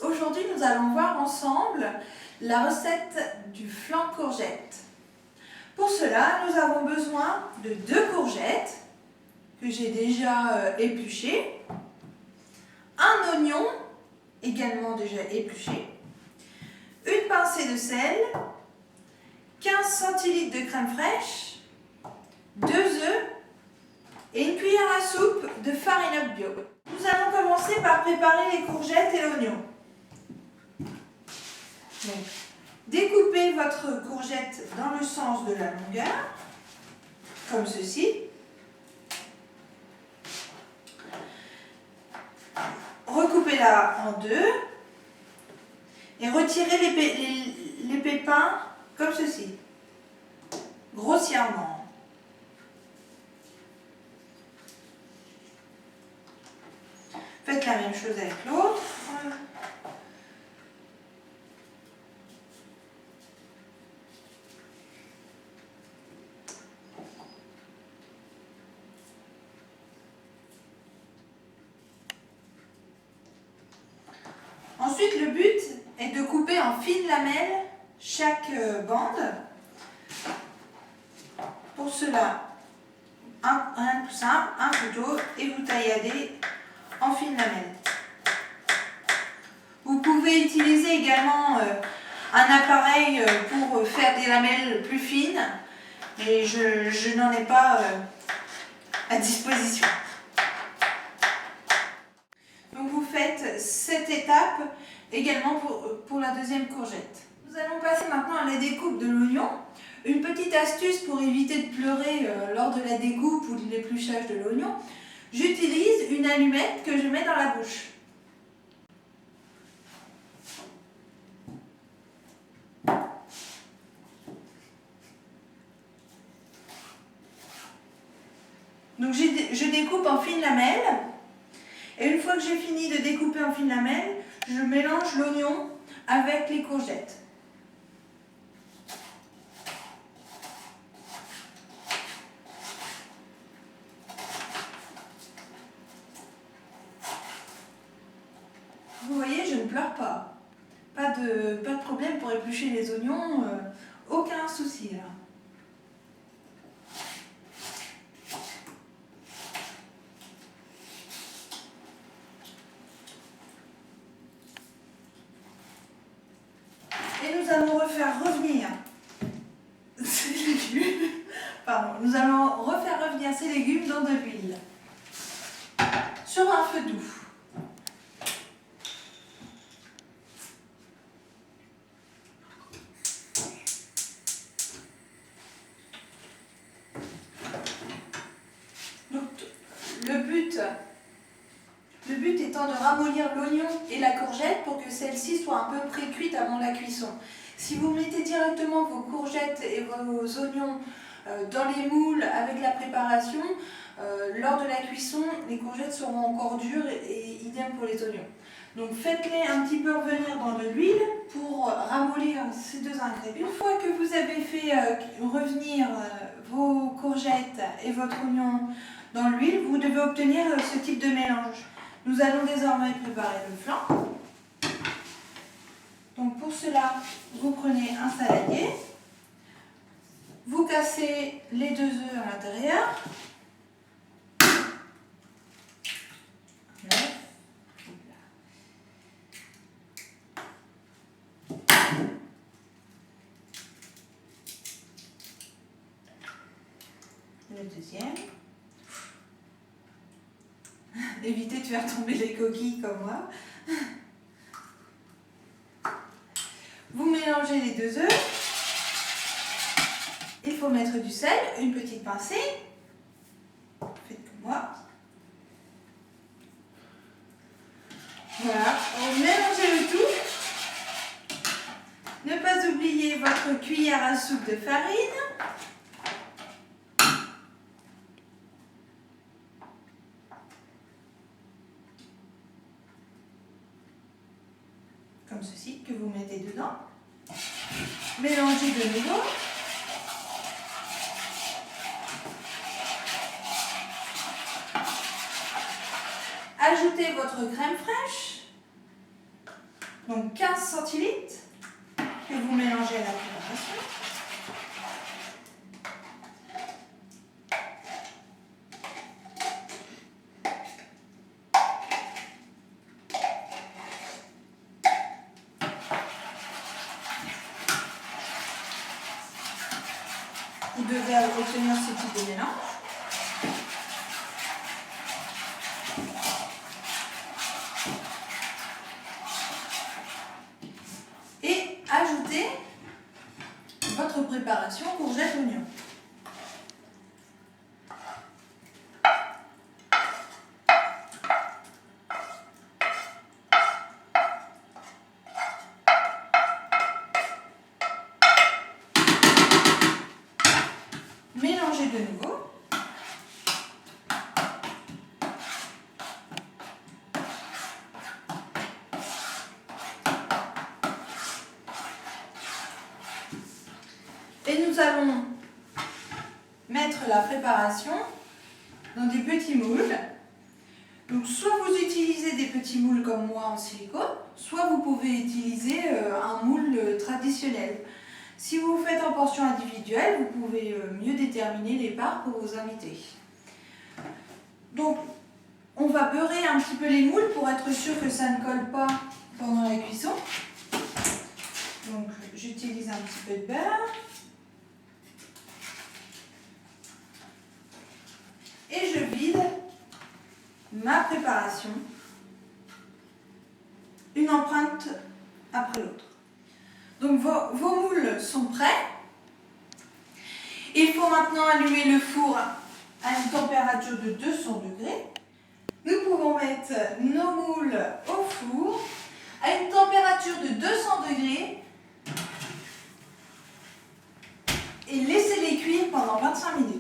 aujourd'hui nous allons voir ensemble la recette du flan courgette. Pour cela, nous avons besoin de 2 courgettes que j'ai déjà épluchées, un oignon également déjà épluché, une pincée de sel, 15 centilitres de crème fraîche, 2 œufs et une cuillère à soupe de farine bio. Nous allons commencer par préparer les courgettes et l'oignon. Découpez votre courgette dans le sens de la longueur, comme ceci. Recoupez-la en 2 et retirez les pépins comme ceci, grossièrement. Faites la même chose avec l'autre. Ensuite, le but est de couper en fines lamelles chaque bande. Pour cela, rien de plus simple, un couteau et vous tailladez en fines lamelles. Vous pouvez utiliser également un appareil pour faire des lamelles plus fines, mais je n'en ai pas à disposition. Donc vous faites cette étape également pour la deuxième courgette. Nous allons passer maintenant à la découpe de l'oignon. Une petite astuce pour éviter de pleurer lors de la découpe ou de l'épluchage de l'oignon, j'utilise une allumette que je mets dans la bouche. Donc je découpe en fines lamelles. Et une fois que j'ai fini de découper en fines lamelles, je mélange l'oignon avec les courgettes. Vous voyez, je ne pleure pas. Pas de problème pour éplucher les oignons, aucun souci là. Et nous allons refaire revenir ces légumes. Pardon, nous allons refaire revenir ces légumes dans de l'huile sur un feu doux. Donc, le but étant de ramollir l'oignon et la courgette pour que celle-ci soit un peu pré-cuite avant la cuisson. Si vous mettez directement vos courgettes et vos oignons dans les moules avec la préparation, lors de la cuisson, les courgettes seront encore dures et idem pour les oignons. Donc faites-les un petit peu revenir dans de l'huile pour ramollir ces 2 ingrédients. Une fois que vous avez fait revenir vos courgettes et votre oignon dans l'huile, vous devez obtenir ce type de mélange. Nous allons désormais préparer le flan. Donc pour cela, vous prenez un saladier, vous cassez les 2 œufs à l'intérieur, le deuxième. Évitez de faire tomber les coquilles comme moi. Vous mélangez les 2 œufs. Il faut mettre du sel, une petite pincée. Faites comme moi. Voilà, vous mélangez le tout. Ne pas oublier votre cuillère à soupe de farine. Comme ceci, que vous mettez dedans. Mélangez de nouveau. Ajoutez votre crème fraîche. Donc 15 centilitres que vous mélangez à la préparation. Vous devez obtenir ce type de mélange. Et ajoutez votre préparation courgette oignon. Mélangez de nouveau. Et nous allons mettre la préparation dans des petits moules. Donc soit vous utilisez des petits moules comme moi en silicone, soit vous pouvez utiliser un moule traditionnel. Si vous faites en portions individuelles, vous pouvez mieux déterminer les parts pour vos invités. Donc, on va beurrer un petit peu les moules pour être sûr que ça ne colle pas pendant la cuisson. Donc, j'utilise un petit peu de beurre. Et je vide ma préparation, une empreinte après l'autre. Donc vos moules sont prêts. Il faut maintenant allumer le four à une température de 200 degrés. Nous pouvons mettre nos moules au four à une température de 200 degrés et laisser les cuire pendant 25 minutes.